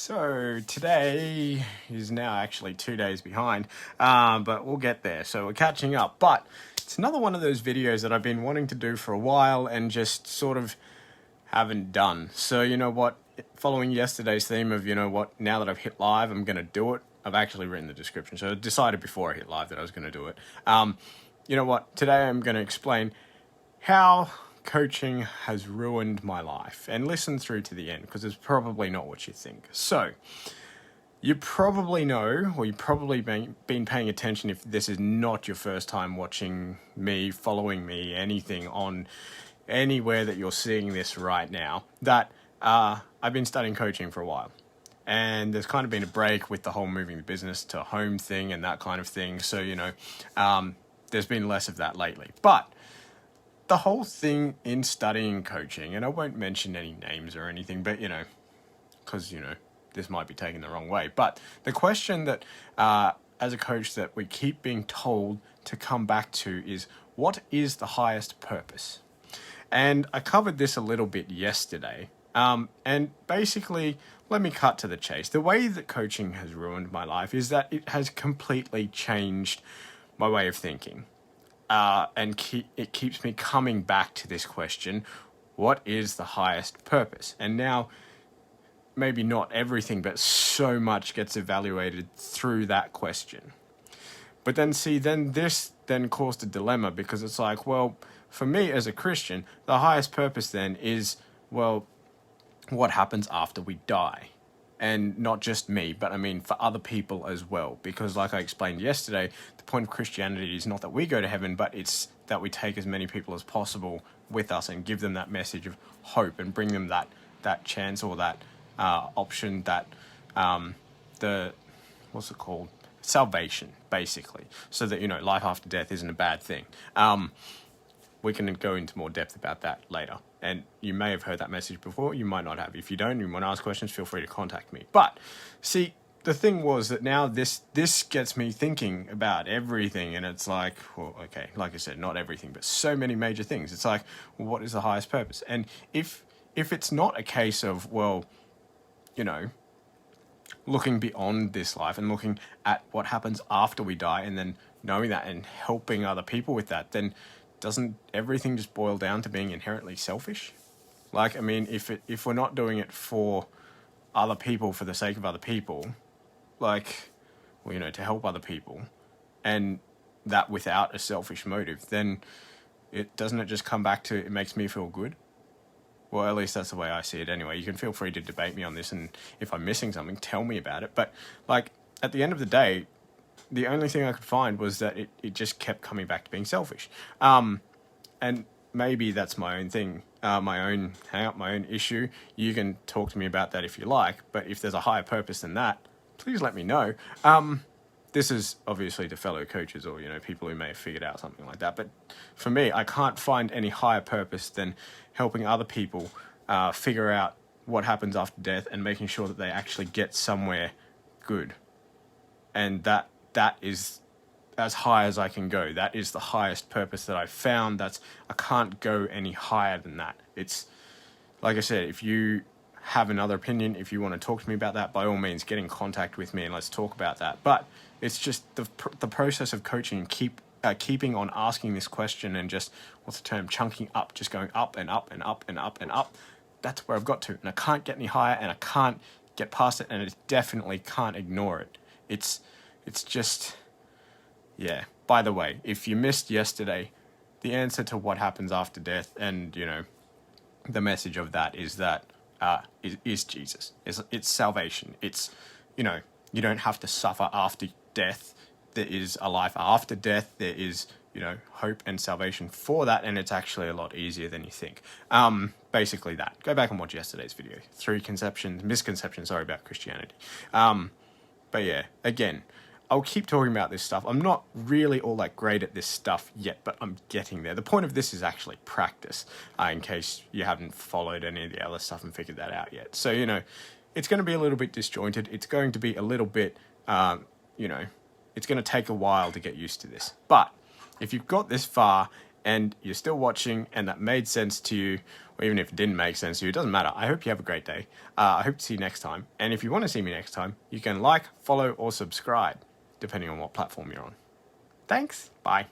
So today is now actually 2 days behind, but we'll get there. So we're catching up. But it's another one of those videos that I've been wanting to do for a while and just sort of haven't done. So you know what? Following yesterday's theme of, you know what, now that I've hit live, I'm going to do it. I've actually written the description. So I decided before I hit live that I was going to do it. You know what? Today I'm going to explain how coaching has ruined my life, and listen through to the end because it's probably not what you think. So you probably know, or you've probably been paying attention if this is not your first time watching me, following me, anything on anywhere that you're seeing this right now, that I've been studying coaching for a while. And there's kind of been a break with the whole moving the business to home thing and that kind of thing. So, you know, there's been less of that lately. But the whole thing in studying coaching, and I won't mention any names or anything, but, you know, because, you know, this might be taken the wrong way. But the question that, as a coach, that we keep being told to come back to is, what is the highest purpose? And I covered this a little bit yesterday. And basically, let me cut to the chase. The way that coaching has ruined my life is that it has completely changed my way of thinking. And it keeps me coming back to this question, what is the highest purpose? And now, maybe not everything, but so much gets evaluated through that question. But then this caused a dilemma, because it's like, well, for me as a Christian, the highest purpose then is, well, what happens after we die? And not just me, but I mean for other people as well. Because like I explained yesterday, the point of Christianity is not that we go to heaven, but it's that we take as many people as possible with us and give them that message of hope and bring them that chance or that option, that what's it called? Salvation, basically. So that, you know, life after death isn't a bad thing. We can go into more depth about that later. And you may have heard that message before, you might not have. If you don't, you want to ask questions, feel free to contact me. But, see, the thing was that now this gets me thinking about everything, and it's like, well, okay, like I said, not everything, but so many major things. It's like, well, what is the highest purpose? And if it's not a case of, well, you know, looking beyond this life and looking at what happens after we die and then knowing that and helping other people with that, then doesn't everything just boil down to being inherently selfish? Like, I mean, if we're not doing it for other people for the sake of other people, like, well, you know, to help other people, and that without a selfish motive, then it just come back to, it makes me feel good? Well, at least that's the way I see it anyway. You can feel free to debate me on this, and if I'm missing something, tell me about it. But, like, at the end of the day, the only thing I could find was that it just kept coming back to being selfish. And maybe that's my own thing, my own hang-up, my own issue. You can talk to me about that if you like, but if there's a higher purpose than that, please let me know. This is obviously to fellow coaches or, you know, people who may have figured out something like that. But for me, I can't find any higher purpose than helping other people figure out what happens after death and making sure that they actually get somewhere good. And that is as high as I can go. That is the highest purpose that I've found. I can't go any higher than that. It's, like I said, if you have another opinion, if you want to talk to me about that, by all means, get in contact with me and let's talk about that. But it's just the process of coaching, keeping on asking this question and just, what's the term, chunking up, just going up and up and up and up and up. That's where I've got to. And I can't get any higher, and I can't get past it, and I definitely can't ignore it. It's just, yeah. By the way, if you missed yesterday, the answer to what happens after death, and, you know, the message of that is that is Jesus. It's salvation. It's, you know, you don't have to suffer after death. There is a life after death. There is, you know, hope and salvation for that, and it's actually a lot easier than you think. Basically that. Go back and watch yesterday's video. 3 misconceptions, about Christianity. But yeah, again, I'll keep talking about this stuff. I'm not really all that great at this stuff yet, but I'm getting there. The point of this is actually practice, in case you haven't followed any of the other stuff and figured that out yet. So, you know, it's going to be a little bit disjointed. It's going to be a little bit, you know, it's going to take a while to get used to this. But if you've got this far and you're still watching and that made sense to you, or or even if it didn't make sense to you, it doesn't matter. I hope you have a great day. I hope to see you next time. And if you want to see me next time, you can like, follow, or subscribe, depending on what platform you're on. Thanks. Bye.